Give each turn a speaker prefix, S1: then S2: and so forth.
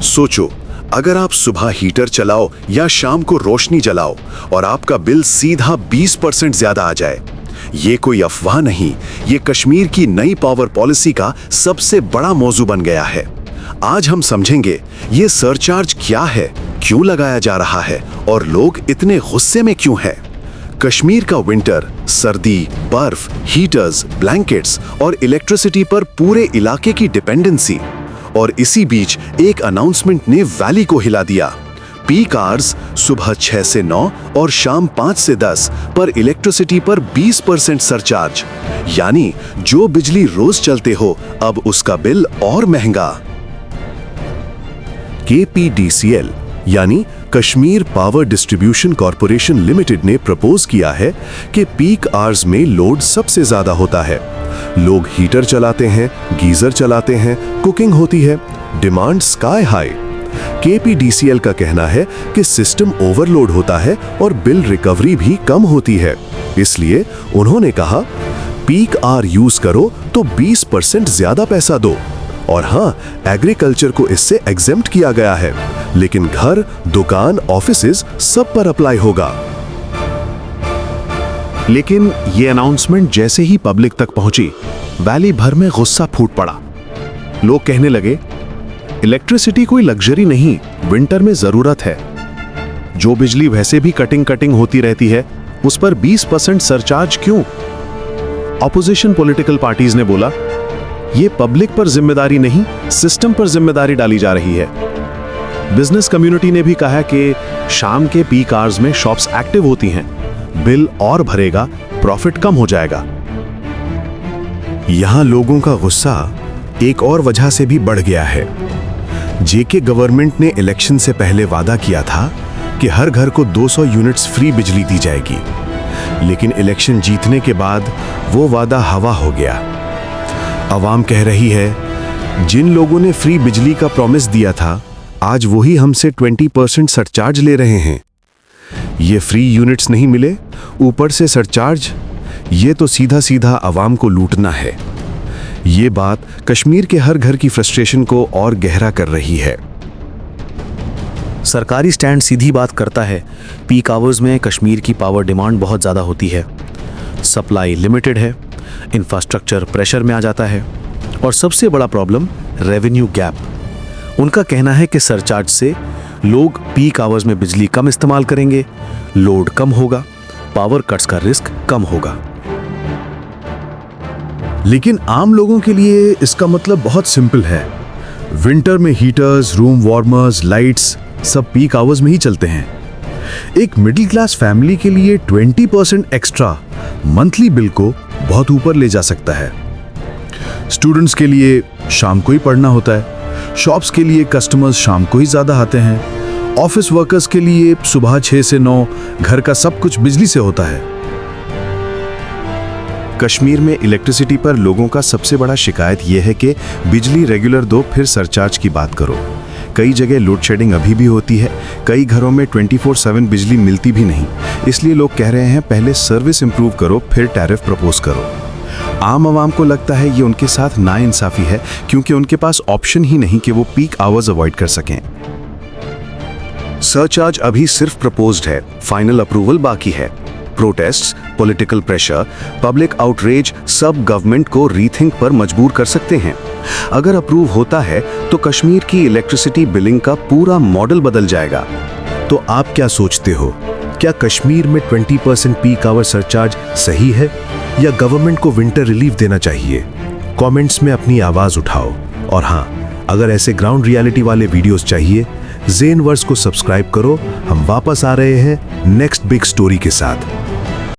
S1: सोचो, अगर आप सुबह हीटर चलाओ या शाम को रोशनी जलाओ और आपका बिल सीधा 20% ज्यादा आ जाए। ये कोई अफवाह नहीं, ये कश्मीर की नई पावर पॉलिसी का सबसे बड़ा मौजू बन गया है। आज हम समझेंगे ये सरचार्ज क्या है, क्यों लगाया जा रहा है और लोग इतने गुस्से में क्यों हैं। कश्मीर का विंटर, सर्दी, बर्फ, हीटर्स, ब्लैंकेट्स और इलेक्ट्रिसिटी पर पूरे इलाके की डिपेंडेंसी। और इसी बीच एक अनाउंसमेंट ने वैली को हिला दिया। पीक आवर्स सुबह 6 से 9 और शाम 5 से 10 पर इलेक्ट्रिसिटी पर 20% सरचार्ज, यानी जो बिजली रोज चलते हो अब उसका बिल और महंगा। KPDCL यानी Kashmir power distribution corporation limited ने प्रपोज किया है कि पीक आवर्स में लोड सबसे ज्यादा होता है। लोग हीटर चलाते हैं, गीजर चलाते हैं, कुकिंग होती है, डिमांड स्काई हाई। KPDCL का कहना है कि सिस्टम ओवरलोड होता है और बिल रिकवरी भी कम होती है। इसलिए उन्होंने कहा, पीक आवर यूज करो तो 20% ज्यादा पैसा दो। और हाँ, एग्रीकल्चर को इससे एग्जेम्प्ट किया गया है, लेकिन घर, दुकान, ऑफिसेज सब पर अप्लाई होगा।
S2: लेकिन ये अनाउंसमेंट जैसे ही पब्लिक तक पहुंची, वैली भर में गुस्सा फूट पड़ा। लोग कहने लगे, इलेक्ट्रिसिटी कोई लग्जरी नहीं, विंटर में जरूरत है। जो बिजली वैसे भी कटिंग होती रहती है, उस पर 20% सरचार्ज क्यों? ऑपोजिशन पॉलिटिकल पार्टीज ने बोला, ये पब्लिक पर जिम्मेदारी नहीं, सिस्टम पर जिम्मेदारी डाली जा रही है। बिजनेस कम्युनिटी ने भी कहा कि शाम के पीक आवर्स में शॉप्स एक्टिव होती हैं, बिल और भरेगा, प्रॉफिट कम हो जाएगा।
S3: यहां लोगों का गुस्सा एक और वजह से भी बढ़ गया है। जेके गवर्नमेंट ने इलेक्शन से पहले वादा किया था कि हर घर को 200 यूनिट्स फ्री बिजली दी जाएगी, लेकिन इलेक्शन जीतने के बाद वो वादा हवा हो गया। आवाम कह रही है, जिन लोगों ने फ्री बिजली का प्रॉमिस दिया था, आज वही हमसे 20% सरचार्ज ले रहे हैं। ये फ्री यूनिट्स नहीं मिले, ऊपर से सरचार्ज, ये तो सीधा सीधा आवाम को लूटना है। ये बात कश्मीर के हर घर की फ्रस्ट्रेशन को और गहरा कर रही है।
S4: सरकारी स्टैंड सीधी बात करता है, पीक आवर्स में कश्मीर की पावर डिमांड बहुत ज़्यादा होती है, सप्लाई लिमिटेड है, इंफ्रास्ट्रक्चर प्रेशर में आ जाता है और सबसे बड़ा प्रॉब्लम रेवेन्यू गैप। उनका कहना है कि सरचार्ज से लोग पीक आवर्स में बिजली कम इस्तेमाल करेंगे, लोड कम होगा, पावर कट्स का रिस्क कम होगा।
S3: लेकिन आम लोगों के लिए इसका मतलब बहुत सिंपल है। विंटर में हीटर्स, रूम वार्मर्स, लाइट्स सब पीक आवर्स में ही चलते हैं। एक मिडिल क्लास फैमिली के लिए 20% एक्स्ट्रा मंथली बिल को बहुत ऊपर ले जा सकता है। स्टूडेंट्स के लिए शाम को ही पढ़ना होता है, शॉप्स के लिए कस्टमर्स शाम को ही ज्यादा आते हैं, ऑफिस वर्कर्स के लिए सुबह 6 से 9 घर का सब कुछ बिजली से होता है।
S2: कश्मीर में इलेक्ट्रिसिटी पर लोगों का सबसे बड़ा शिकायत यह है कि बिजली रेगुलर दो फिर सरचार्ज की बात करो। कई जगह लोड शेडिंग अभी भी होती है, कई घरों में 24/7 बिजली मिलती भी नहीं। इसलिए लोग कह रहे हैं, पहले सर्विस इंप्रूव करो फिर टैरिफ प्रपोज करो। आम आवाम को लगता है ये उनके साथ नाइंसाफी है, क्योंकि उनके पास ऑप्शन ही नहीं कि वो पीक आवर्स अवॉइड कर सकें। सरचार्ज अभी सिर्फ प्रपोज्ड है, फाइनल अप्रूवल बाकी है। Protests, political pressure, public outreach सब गवर्नमेंट को रीथिंक पर मजबूर कर सकते हैं। अगर अप्रूव होता है तो कश्मीर की इलेक्ट्रिसिटी बिलिंग का पूरा मॉडल बदल जाएगा।
S3: तो आप क्या सोचते हो, क्या कश्मीर में 20% पीक आवर सरचार्ज सही है या गवर्नमेंट को विंटर रिलीफ देना चाहिए? कमेंट्स में अपनी आवाज उठाओ। और हाँ, अगर ऐसे ग्राउंड रियलिटी वाले वीडियोस चाहिए, ज़ेन वर्स को सब्सक्राइब करो। हम वापस आ रहे हैं नेक्स्ट बिग स्टोरी के साथ।